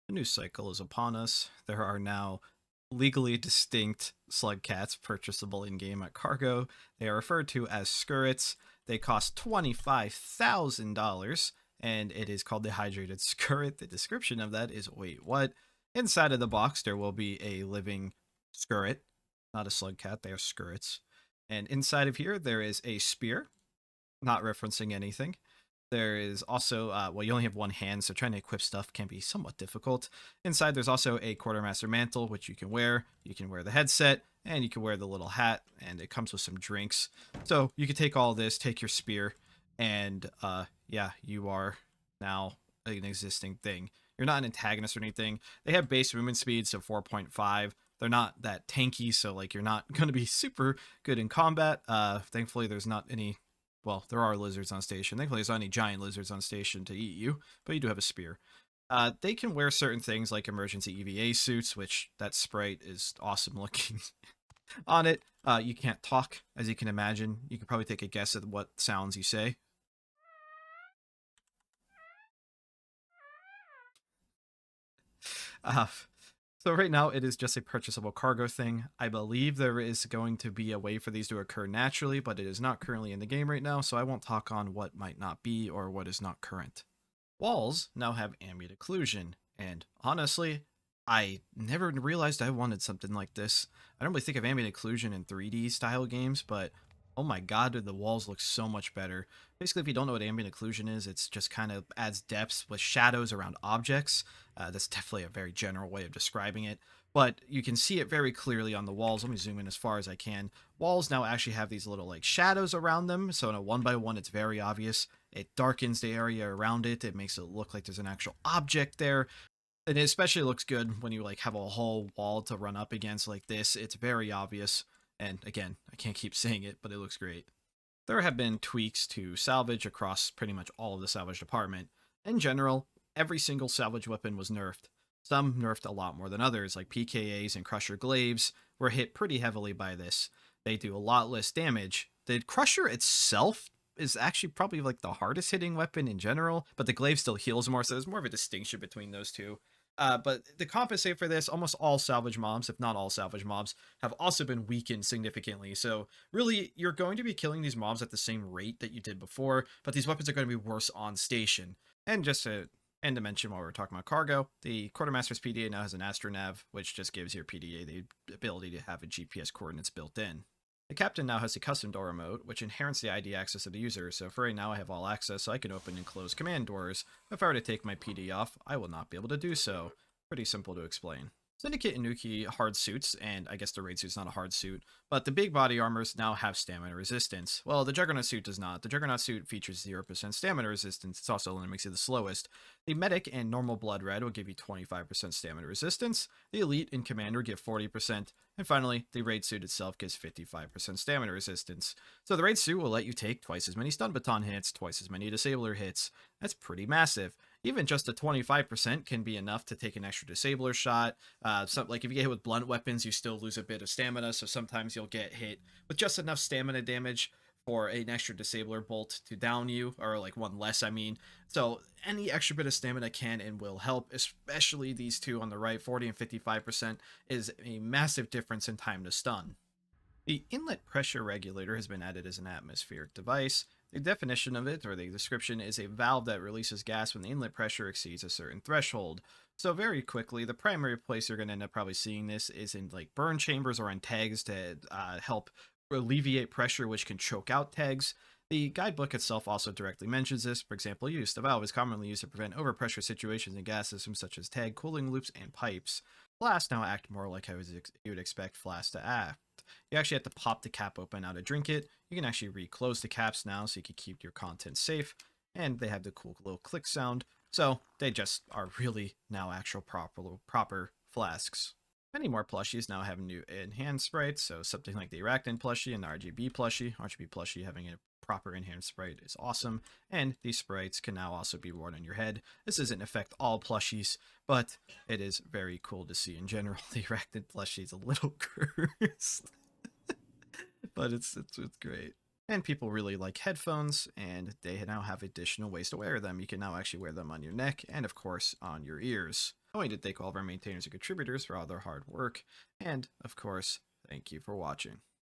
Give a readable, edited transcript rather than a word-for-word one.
The news cycle is upon us. There are now legally distinct slug cats purchasable in game at Cargo. They are referred to as Scurrets. They cost $25,000, and it is called the Hydrated Scurret. The description of that is wait, what? Inside of the box, there will be a living Scurret, not a slug cat, they are Scurrets. And inside of here, there is a spear, not referencing anything. There is also, well, you only have one hand, so trying to equip stuff can be somewhat difficult. Inside, there's also a Quartermaster mantle, which you can wear. You can wear the headset, and you can wear the little hat, and it comes with some drinks. So you can take all this, take your spear, and yeah, you are now an existing thing. You're not an antagonist or anything. They have base movement speed, so 4.5. They're not that tanky, so like you're not going to be super good in combat. Thankfully, there's not any, well, there are lizards on station. Thankfully, there's not any giant lizards on station to eat you, but you do have a spear. They can wear certain things like emergency EVA suits, which that sprite is awesome looking on it. You can't talk, as you can imagine. You can probably take a guess at what sounds you say. Uh, so right now it is just a purchasable cargo thing. I believe there is going to be a way for these to occur naturally, but it is not currently in the game right now, so I won't talk on what might not be or what is not current. Walls now have ambient occlusion, and honestly, I never realized I wanted something like this. I don't really think of ambient occlusion in 3D style games, but oh my god, do the walls look so much better. Basically, if you don't know what ambient occlusion is, it's just kind of adds depth with shadows around objects. That's definitely a very general way of describing it, but you can see it very clearly on the walls. Let me zoom in as far as I can. Walls now actually have these little like shadows around them, so in a 1x1 it's very obvious. It darkens the area around it. It makes it look like there's an actual object there. And it especially looks good when you like have a whole wall to run up against like this. It's very obvious. And again, I can't keep saying it, but it looks great. There have been tweaks to salvage across pretty much all of the salvage department. In general, every single salvage weapon was nerfed. Some nerfed a lot more than others, like PKAs and Crusher Glaives were hit pretty heavily by this. They do a lot less damage. The Crusher itself is actually probably like the hardest hitting weapon in general, but the Glaive still heals more, so there's more of a distinction between those two. But to compensate for this, almost all salvage mobs, if not all salvage mobs, have also been weakened significantly. So really, you're going to be killing these mobs at the same rate that you did before, but these weapons are going to be worse on station. And just to end to mention while we're talking about cargo, the Quartermaster's PDA now has an Astronav, which just gives your PDA the ability to have a GPS coordinates built in. The captain now has a custom door remote, which inherits the ID access of the user, so for right now I have all access so I can open and close command doors. If I were to take my PD off, I will not be able to do so. Pretty simple to explain. Syndicate and Nuki hard suits, and I guess the raid suit's not a hard suit, but the big body armors now have stamina resistance. Well, the Juggernaut suit does not. The Juggernaut suit features 0% stamina resistance. It's also only makes you the slowest. The Medic and normal Blood Red will give you 25% stamina resistance. The Elite and Commander give 40%. And finally, the Raid suit itself gives 55% stamina resistance. So the Raid suit will let you take twice as many stun baton hits, twice as many disabler hits. That's pretty massive. Even just a 25% can be enough to take an extra disabler shot. Like if you get hit with blunt weapons, you still lose a bit of stamina, so sometimes you'll get hit with just enough stamina damage for an extra disabler bolt to down you, or like one less, I mean. So any extra bit of stamina can and will help, especially these two on the right, 40 and 55%, is a massive difference in time to stun. The inlet pressure regulator has been added as an atmospheric device. The definition of it, or the description, is a valve that releases gas when the inlet pressure exceeds a certain threshold. So very quickly, the primary place you're going to end up probably seeing this is in like burn chambers or in tags to help alleviate pressure, which can choke out tags. The guidebook itself also directly mentions this. For example, use the valve is commonly used to prevent overpressure situations in gas systems such as tag, cooling loops, and pipes. Flasks now act more like how you would expect flasks to act. You actually have to pop the cap open now to drink it. You can actually reclose the caps now so you can keep your content safe. And they have the cool little click sound. So they just are really now actual proper flasks. Many more plushies now have new enhanced sprites, so something like the Arachnid plushie and the RGB plushie. RGB plushie having a proper enhanced sprite is awesome, and these sprites can now also be worn on your head. This doesn't affect all plushies, but it is very cool to see in general. The Arachnid plushie is a little cursed, but it's great. And people really like headphones, and they now have additional ways to wear them. You can now actually wear them on your neck and, of course, on your ears. I want to thank all of our maintainers and contributors for all their hard work, and, of course, thank you for watching.